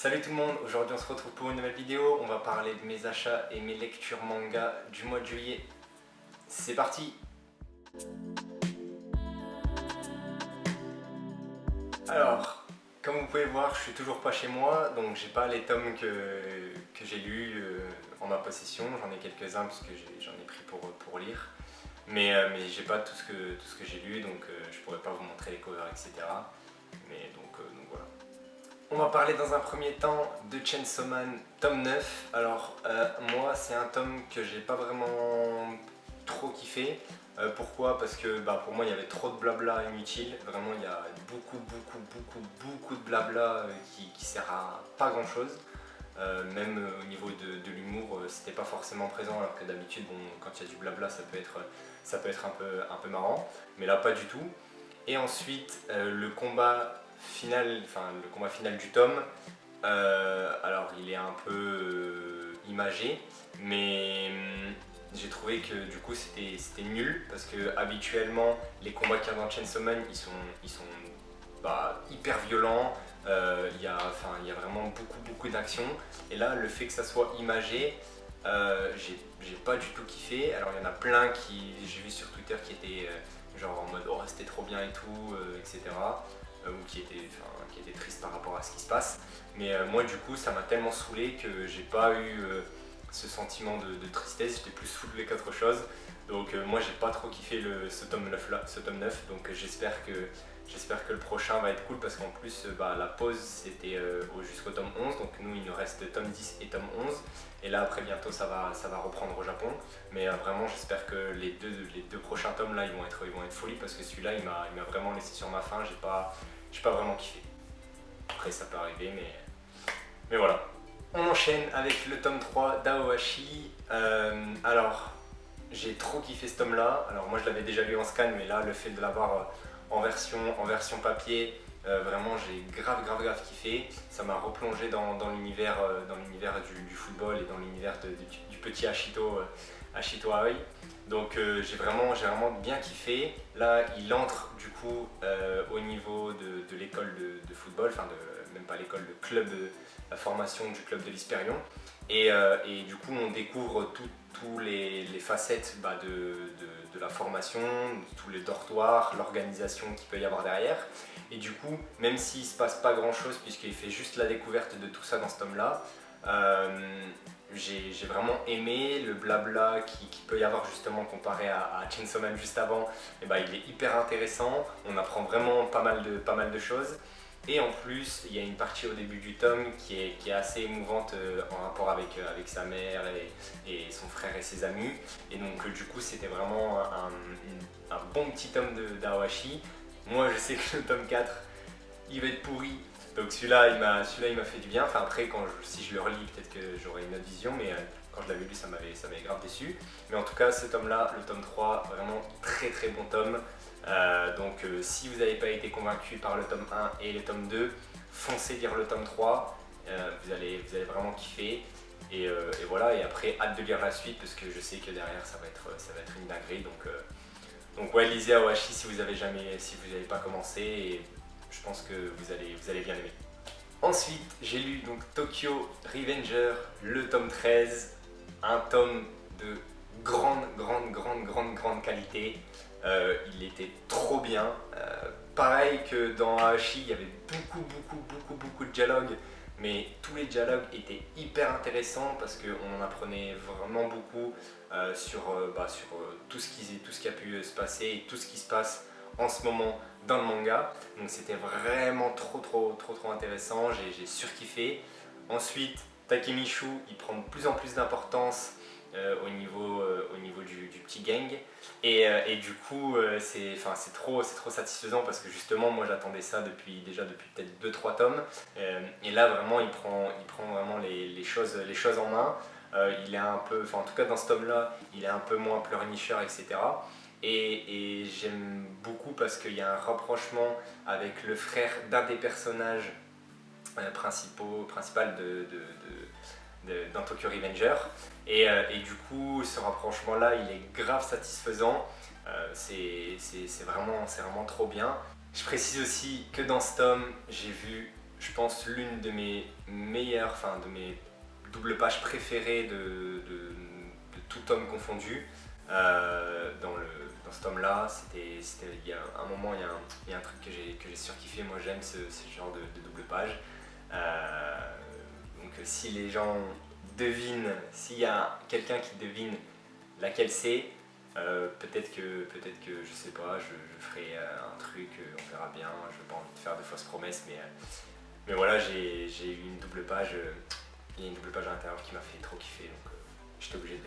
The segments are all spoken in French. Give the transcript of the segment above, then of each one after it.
Salut tout le monde, aujourd'hui on se retrouve pour une nouvelle vidéo. On va parler de mes achats et mes lectures manga du mois de juillet. C'est parti! Alors, comme vous pouvez voir, je suis toujours pas chez moi, donc j'ai pas les tomes que j'ai lus en ma possession. J'en ai quelques-uns parce que j'en ai pris pour lire. Mais j'ai pas tout ce que j'ai lu, donc je pourrais pas vous montrer les covers, etc. Mais donc voilà. On va parler dans un premier temps de Chainsaw Man tome 9. Alors moi c'est un tome que j'ai pas vraiment trop kiffé. Pourquoi? Parce que pour moi il y avait trop de blabla inutile. Vraiment il y a beaucoup de blabla qui sert à pas grand chose. Même au niveau de l'humour, c'était pas forcément présent, alors que d'habitude bon, quand il y a du blabla ça peut être un peu marrant. Mais là pas du tout. Et ensuite le combat final du tome, alors il est un peu imagé, mais j'ai trouvé que du coup c'était nul, parce que habituellement les combats qu'il y a dans Chainsaw Man ils sont hyper violents, il y a vraiment beaucoup d'action, et là le fait que ça soit imagé, j'ai pas du tout kiffé. Alors il y en a plein qui j'ai vu sur Twitter qui étaient genre en mode oh c'était trop bien et tout, etc. Ou qui étaient tristes par rapport à ce qui se passe. Mais moi du coup ça m'a tellement saoulé que j'ai pas eu ce sentiment de tristesse, j'étais plus saoulé qu'autre chose. Donc moi j'ai pas trop kiffé ce tome 9, donc j'espère que le prochain va être cool, parce qu'en plus la pause c'était jusqu'au tome 11, donc nous il nous reste tome 10 et tome 11, et là après bientôt ça va reprendre au Japon. Mais vraiment j'espère que les deux prochains tomes là ils vont être folie, parce que celui-là il m'a vraiment laissé sur ma faim, j'ai pas vraiment kiffé. Après ça peut arriver, mais voilà. On enchaîne avec le tome 3 d'Aoashi. Alors j'ai trop kiffé ce tome là. Alors moi je l'avais déjà lu en scan, mais là le fait de l'avoir en version papier, vraiment j'ai grave kiffé. Ça m'a replongé dans l'univers du football et dans l'univers du petit Ashito Aoi. Donc j'ai vraiment bien kiffé. Là il entre du coup au niveau de l'école de football, même pas l'école, de club, la formation du club de l'Hysperion. Et du coup on découvre tous les facettes de la formation, tous les dortoirs, l'organisation qu'il peut y avoir derrière. Et du coup, même s'il ne se passe pas grand chose, puisqu'il fait juste la découverte de tout ça dans ce tome-là, j'ai vraiment aimé le blabla qui peut y avoir justement comparé à Chainsaw Man juste avant. Et il est hyper intéressant, on apprend vraiment pas mal de choses. Et en plus, il y a une partie au début du tome qui est assez émouvante en rapport avec sa mère et son frère et ses amis. Et donc du coup, c'était vraiment un bon petit tome d'Aoashi. Moi, je sais que le tome 4, il va être pourri. Donc celui-là, il m'a fait du bien. Enfin après, si je le relis, peut-être que j'aurai une autre vision, mais quand je l'avais lu, ça m'avait grave déçu. Mais en tout cas, ce tome-là, le tome 3, vraiment très bon tome. Donc si vous n'avez pas été convaincu par le tome 1 et le tome 2, foncez lire le tome 3, vous allez vraiment kiffer. Et voilà, et après hâte de lire la suite, parce que je sais que derrière ça va être une dinguerie. Donc ouais, lisez Aoashi si vous n'avez pas commencé, et je pense que vous allez bien aimer. Ensuite j'ai lu donc Tokyo Revenger, le tome 13, un tome de grande qualité. Il était trop bien. Pareil que dans Aoashi, il y avait beaucoup de dialogues, mais tous les dialogues étaient hyper intéressants, parce qu'on en apprenait vraiment beaucoup sur tout ce qui a pu se passer et tout ce qui se passe en ce moment dans le manga. Donc c'était vraiment trop intéressant, j'ai surkiffé. Ensuite Takemishu, il prend de plus en plus d'importance au niveau du petit gang, et du coup c'est trop satisfaisant, parce que justement moi j'attendais ça depuis peut-être 2-3 tomes, et là vraiment il prend vraiment les choses en main. Il est un peu, en tout cas dans ce tome là, il est un peu moins pleurnicheur, etc. Et j'aime beaucoup, parce qu'il y a un rapprochement avec le frère d'un des personnages principal d'un Tokyo Revenger, et du coup ce rapprochement là il est grave satisfaisant. C'est vraiment trop bien. Je précise aussi que dans ce tome j'ai vu je pense, l'une de mes meilleures, enfin de mes doubles pages préférées de tout tome confondu. Dans ce tome-là, il y a un moment, il y a un truc que j'ai surkiffé. Moi, j'aime ce genre de double page. Donc, si les gens devinent, s'il y a quelqu'un qui devine laquelle c'est, peut-être que, je sais pas, je ferai un truc, on verra bien. Je n'ai pas envie de faire de fausses promesses, mais voilà, j'ai eu une double page. Il y a une double page à l'intérieur qui m'a fait trop kiffer, donc j'étais obligé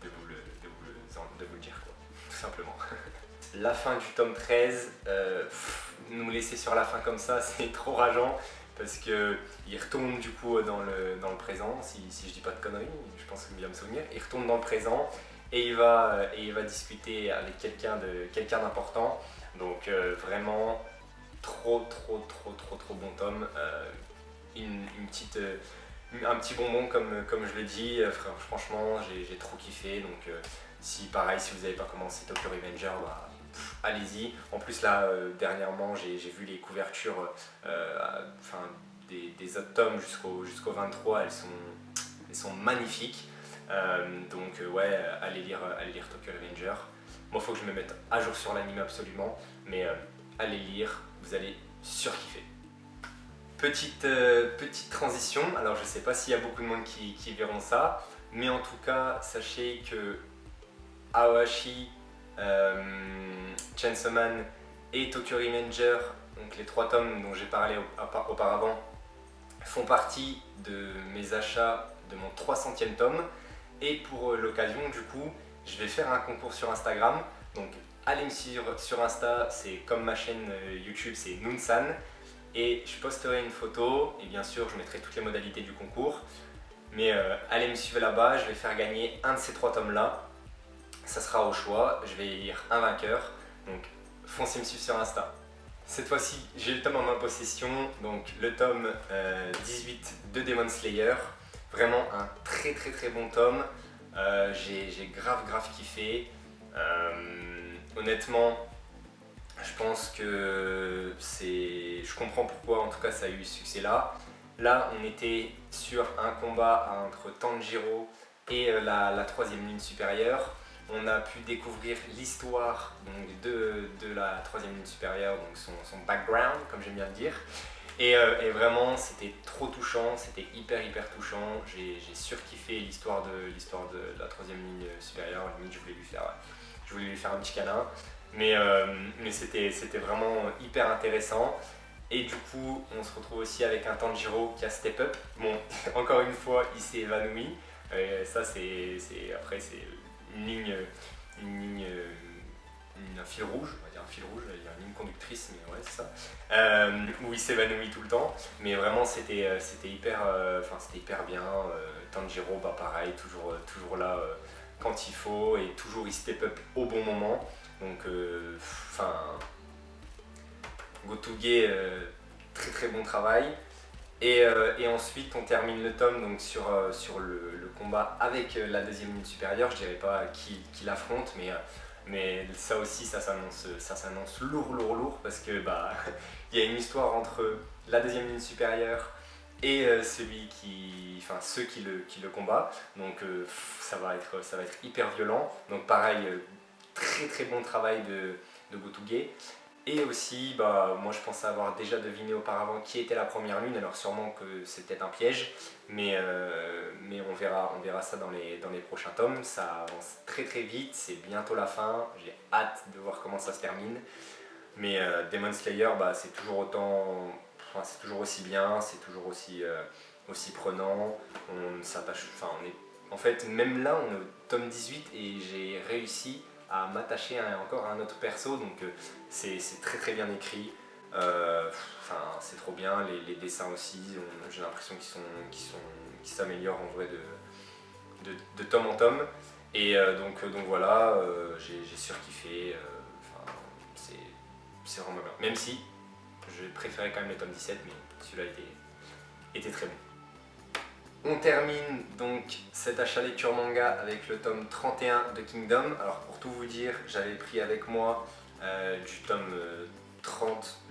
de vous le dire, quoi, tout simplement. La fin du tome 13, nous laisser sur la fin comme ça, c'est trop rageant, parce qu'il retourne du coup dans le présent, si je dis pas de conneries, je pense que bien me souvenir, il retourne dans le présent et il va discuter avec quelqu'un d'important, donc vraiment trop bon tome, un petit bonbon comme je le dis, franchement j'ai trop kiffé, donc si vous n'avez pas commencé Tokyo Revenger, bah, allez-y. En plus là dernièrement j'ai vu les couvertures des autres tomes jusqu'au 23, elles sont magnifiques, donc ouais, allez lire Tokyo Revenger. Moi faut que je me mette à jour sur l'anime absolument, mais allez lire, vous allez surkiffer. Petite transition, alors je sais pas s'il y a beaucoup de monde qui verront ça, mais en tout cas sachez que Aoashi, Chainsaw Man et Tokyo Revenger, donc les 3 tomes dont j'ai parlé auparavant, font partie de mes achats de mon 300e tome, et pour l'occasion du coup je vais faire un concours sur Instagram, donc allez me suivre sur Insta, c'est comme ma chaîne YouTube, c'est Noonsan. Et je posterai une photo, et bien sûr je mettrai toutes les modalités du concours. Mais allez me suivre là-bas, je vais faire gagner un de ces 3 tomes-là. Ça sera au choix, je vais élire un vainqueur. Donc foncez me suivre sur Insta. Cette fois-ci, j'ai le tome en ma possession, donc le tome 18 de Demon Slayer. Vraiment un très bon tome. J'ai grave kiffé. Honnêtement, je pense que je comprends pourquoi en tout cas ça a eu ce succès là. Là on était sur un combat entre Tanjiro et la 3e ligne supérieure. On a pu découvrir l'histoire de la 3e ligne supérieure, donc son background comme j'aime bien le dire. Et vraiment c'était trop touchant, c'était hyper touchant. J'ai surkiffé l'histoire de la 3e ligne supérieure. Limite je voulais lui faire un petit câlin. Mais c'était vraiment hyper intéressant. Et du coup, on se retrouve aussi avec un Tanjiro qui a step up. Bon, encore une fois, il s'est évanoui. Ça, après, c'est un fil rouge, on va dire un fil rouge, il y a une ligne conductrice, mais ouais, c'est ça. Où il s'évanouit tout le temps. Mais vraiment, c'était hyper bien. Tanjiro, bah pareil, toujours là quand il faut, et toujours il step up au bon moment. Donc, Gotoge, très bon travail. Et ensuite, on termine le tome donc, sur le combat avec la 2e ligne supérieure. Je dirais pas qui l'affronte, mais ça aussi, ça s'annonce lourd, parce que bah, il y a une histoire entre la 2e ligne supérieure et ceux qui le combat. Donc, ça va être hyper violent. Donc, pareil. Très bon travail de Gotoge. Et aussi, bah, moi je pensais avoir déjà deviné auparavant qui était la première lune, alors sûrement que c'était un piège, mais on verra ça dans les prochains tomes. Ça avance très vite, c'est bientôt la fin, j'ai hâte de voir comment ça se termine. Mais Demon Slayer, bah, c'est toujours aussi bien, c'est toujours aussi prenant, on s'attache, en fait même là on est au tome 18 et j'ai réussi à m'attacher encore à un autre perso, donc c'est très bien écrit, c'est trop bien, les dessins aussi, j'ai l'impression qu'ils s'améliorent en vrai de tome en tome, et donc voilà, j'ai surkiffé, c'est vraiment bien, même si je préférais quand même le tome 17, mais celui-là était très bon. On termine donc cet achat lecture manga avec le tome 31 de Kingdom. Alors pour tout vous dire, j'avais pris avec moi du tome 30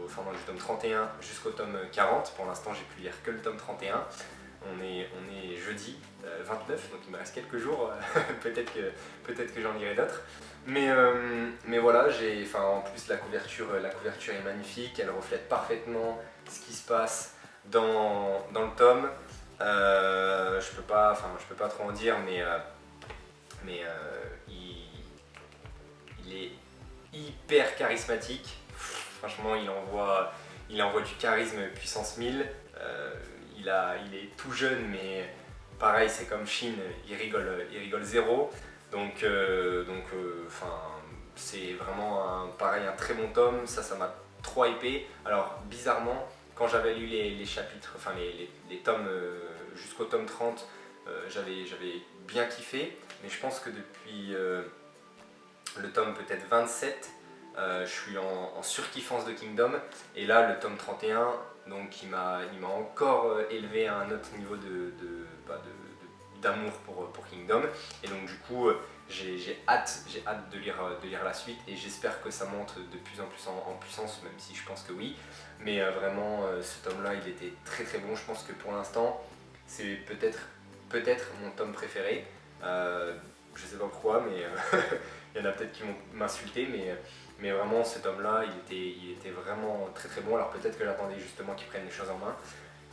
enfin non, du tome 31 jusqu'au tome 40. Pour l'instant, j'ai pu lire que le tome 31. On est jeudi 29, donc il me reste quelques jours, peut-être que j'en lirai d'autres. Mais voilà, en plus la couverture est magnifique, elle reflète parfaitement ce qui se passe dans le tome. Je peux pas trop en dire, mais il est hyper charismatique. Franchement, il envoie du charisme puissance 1000. Il est tout jeune, mais pareil, c'est comme Shin, il rigole zéro. Donc, c'est vraiment un très bon tome. Ça m'a trop hypé. Alors, bizarrement, quand j'avais lu les chapitres, enfin les tomes jusqu'au tome 30, j'avais bien kiffé. Mais je pense que depuis le tome peut-être 27, je suis en surkiffance de Kingdom. Et là, le tome 31, donc il m'a encore élevé à un autre niveau d'amour pour Kingdom. Et donc du coup, j'ai hâte de lire la suite, et j'espère que ça monte de plus en plus en puissance, même si je pense que oui. Mais vraiment, ce tome-là, il était très très bon. Je pense que pour l'instant, c'est peut-être mon tome préféré. Je sais pas pourquoi, mais il y en a peut-être qui vont m'insulter, mais vraiment ce tome-là, il était vraiment très très bon. Alors peut-être que j'attendais justement qu'ils prennent les choses en main,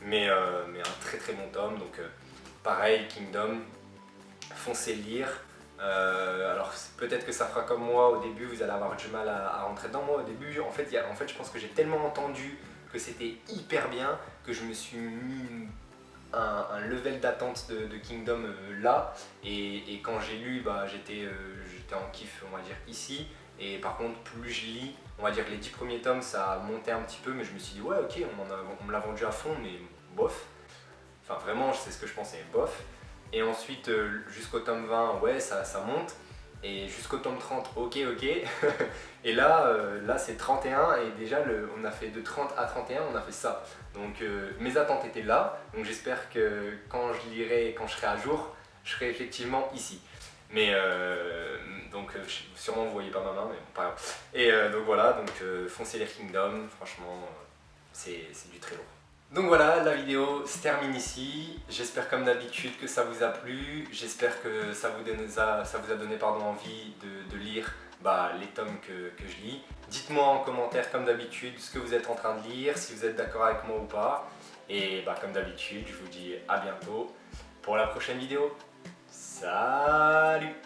mais un très très bon tome. Donc pareil, Kingdom, foncez le lire. Alors peut-être que ça fera comme moi, au début vous allez avoir du mal à rentrer dedans. Moi au début, en fait je pense que j'ai tellement entendu que c'était hyper bien que je me suis mis un level d'attente de Kingdom là, et quand j'ai lu, j'étais en kiff, on va dire, ici. Et par contre, plus je lis, on va dire les 10 premiers tomes, ça a monté un petit peu, mais je me suis dit ouais, ok, on me l'a vendu à fond, mais bof. Enfin vraiment, c'est ce que je pensais, bof. Et ensuite, jusqu'au tome 20, ouais, ça monte. Et jusqu'au tome 30, ok. Et là, c'est 31, et déjà on a fait de 30 à 31, on a fait ça. Donc mes attentes étaient là, donc j'espère que quand je lirai, quand je serai à jour, je serai effectivement ici. Mais sûrement vous voyez pas ma main, mais bon, pas grave. Et donc voilà, foncez les Kingdom, franchement, c'est du très lourd. Donc voilà, la vidéo se termine ici. J'espère comme d'habitude que ça vous a plu. J'espère que ça vous a donné envie de lire les tomes que je lis. Dites-moi en commentaire comme d'habitude ce que vous êtes en train de lire, si vous êtes d'accord avec moi ou pas. Et comme d'habitude, je vous dis à bientôt pour la prochaine vidéo. Salut!